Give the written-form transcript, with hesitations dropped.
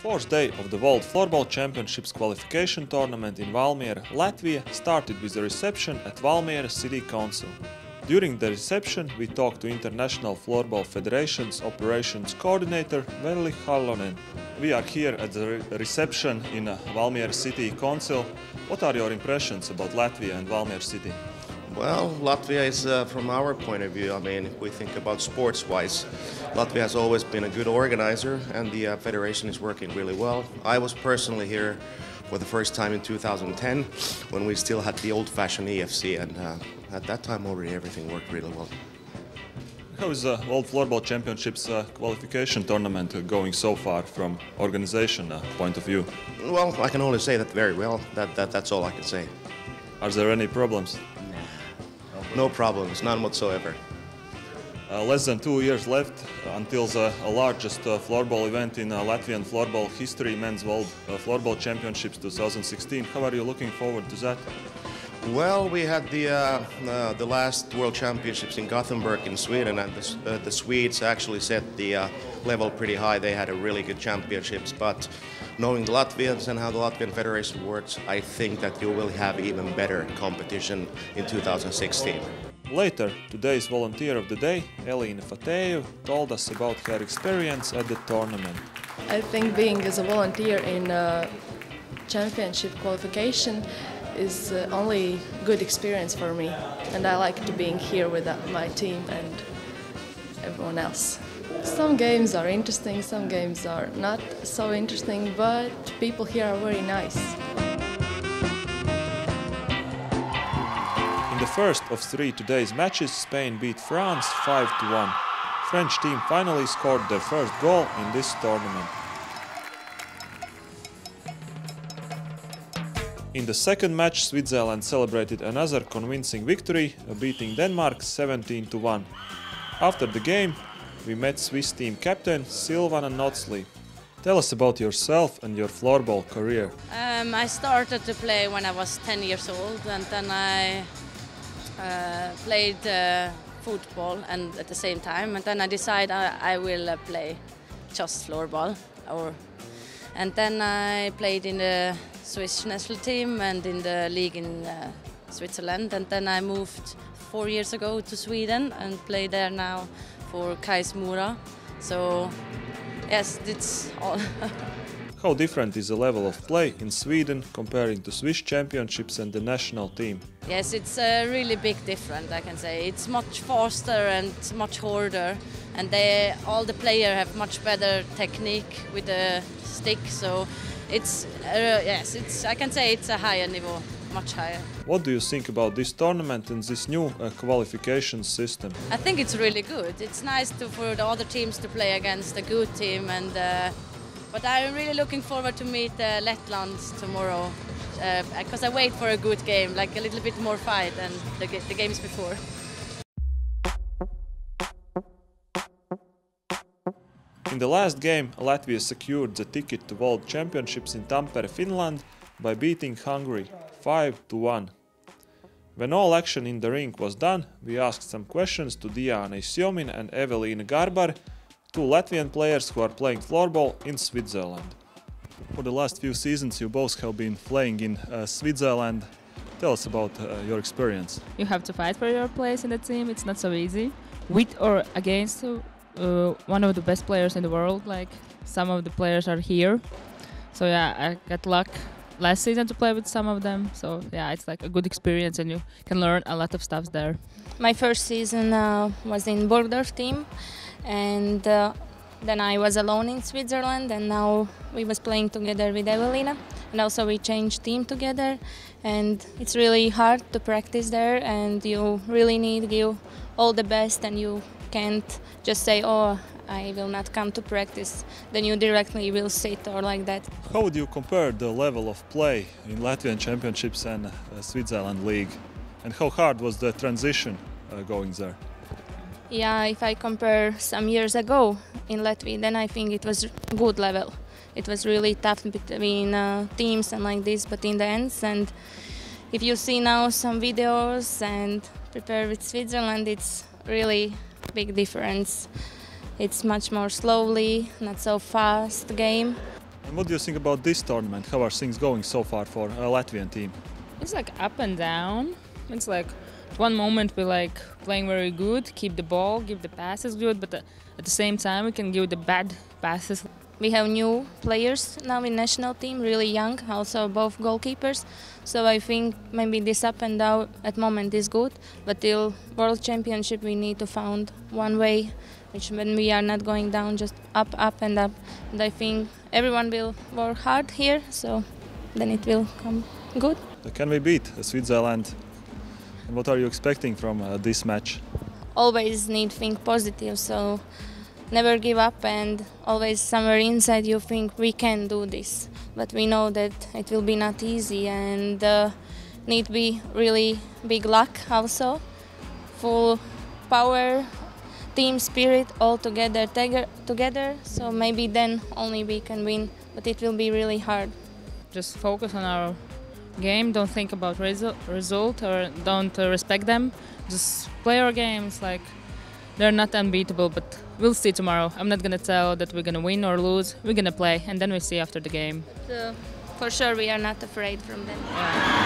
fourth day of the World Floorball Championships qualification tournament in Valmiera, Latvia started with a reception at Valmiera City Council. During the reception, we talked to International Floorball Federation's operations coordinator Veli Hallonen. We are here at the reception in Valmiera City Council. What are your impressions about Latvia and Valmiera City? Well, Latvia is, from our point of view, if we think about sports-wise, Latvia has always been a good organizer and the federation is working really well. I was personally here for the first time in 2010 when we still had the old-fashioned EFC, and at that time already everything worked really well. How is the World Floorball Championships qualification tournament going so far from organization point of view? Well, I can only say that very well. That's all I can say. Are there any problems? No problems, none whatsoever. Less than 2 years left until the largest floorball event in Latvian floorball history, Men's World Floorball Championships 2016. How are you looking forward to that? Well, we had the last World Championships in Gothenburg in Sweden, and the Swedes actually set the level pretty high. They had a really good championships, but knowing the Latvians and how the Latvian Federation works, I think that you will have even better competition in 2016. Later, today's volunteer of the day, Elina Fateu, told us about her experience at the tournament. I think being as a volunteer in championship qualification is only good experience for me, and I like to being here with my team and everyone else. Some games are interesting, some games are not so interesting, but people here are very nice. In the first of three today's matches, Spain beat France 5-1. French team finally scored their first goal in this tournament. In the second match, Switzerland celebrated another convincing victory, beating Denmark 17-1. After the game, we met Swiss team captain Silvana Notsley. Tell us about yourself and your floorball career. I started to play when I was 10 years old, and then I played football and at the same time, and then I decided I will play just floorball. And then I played in the Swiss national team and in the league in Switzerland, and then I moved 4 years ago to Sweden and play there now for Valmiera. So yes, it's all. How different is the level of play in Sweden comparing to Swiss championships and the national team? Yes, it's a really big difference, I can say. It's much faster and much harder, and all the players have much better technique with the stick. So it's I can say it's a higher level, much higher. What do you think about this tournament and this new qualification system? I think it's really good. It's nice for the other teams to play against a good team, and but I'm really looking forward to meet Lettland tomorrow because I wait for a good game, like a little bit more fight than the games before. In the last game, Latvia secured the ticket to World Championships in Tampere, Finland by beating Hungary 5-1. When all action in the rink was done, we asked some questions to Diana Isjomin and Evelina Garbar, two Latvian players who are playing floorball in Switzerland. For the last few seasons you both have been playing in Switzerland. Tell us about your experience. You have to fight for your place in the team, it's not so easy. With or against one of the best players in the world, like some of the players are here. So yeah, I got luck last season to play with some of them. So yeah, it's like a good experience and you can learn a lot of stuff there. My first season was in Bordeaux team, and then I was alone in Switzerland, and now we was playing together with Evelina, and also we changed team together, and it's really hard to practice there, and you really need to give all the best, and you can't just say, oh, I will not come to practice, then you directly will sit or like that. How would you compare the level of play in Latvian Championships and Switzerland League, and how hard was the transition going there? Yeah, if I compare some years ago in Latvia, then I think it was good level. It was really tough between teams and like this, but in the end, and if you see now some videos and prepare with Switzerland, it's really big difference. It's much more slowly, not so fast game. And what do you think about this tournament? How are things going so far for a Latvian team? It's like up and down. It's like at one moment we like playing very good, keep the ball, give the passes good, but at the same time we can give the bad passes. We have new players now in national team, really young, also both goalkeepers. So I think maybe this up and down at moment is good, but till World Championship we need to find one way, which when we are not going down, just up, up and up. And I think everyone will work hard here, so then it will come good. Can we beat Switzerland? And what are you expecting from this match? Always need to think positive, so never give up, and always somewhere inside you think we can do this. But we know that it will be not easy, and need to be really big luck also. Full power, team spirit all together, so maybe then only we can win, but it will be really hard. Just focus on our game, don't think about result or don't respect them. Just play our games, like they're not unbeatable, but we'll see tomorrow. I'm not gonna tell that we're gonna win or lose. We're gonna play, and then we see after the game. So for sure we are not afraid from them. Yeah.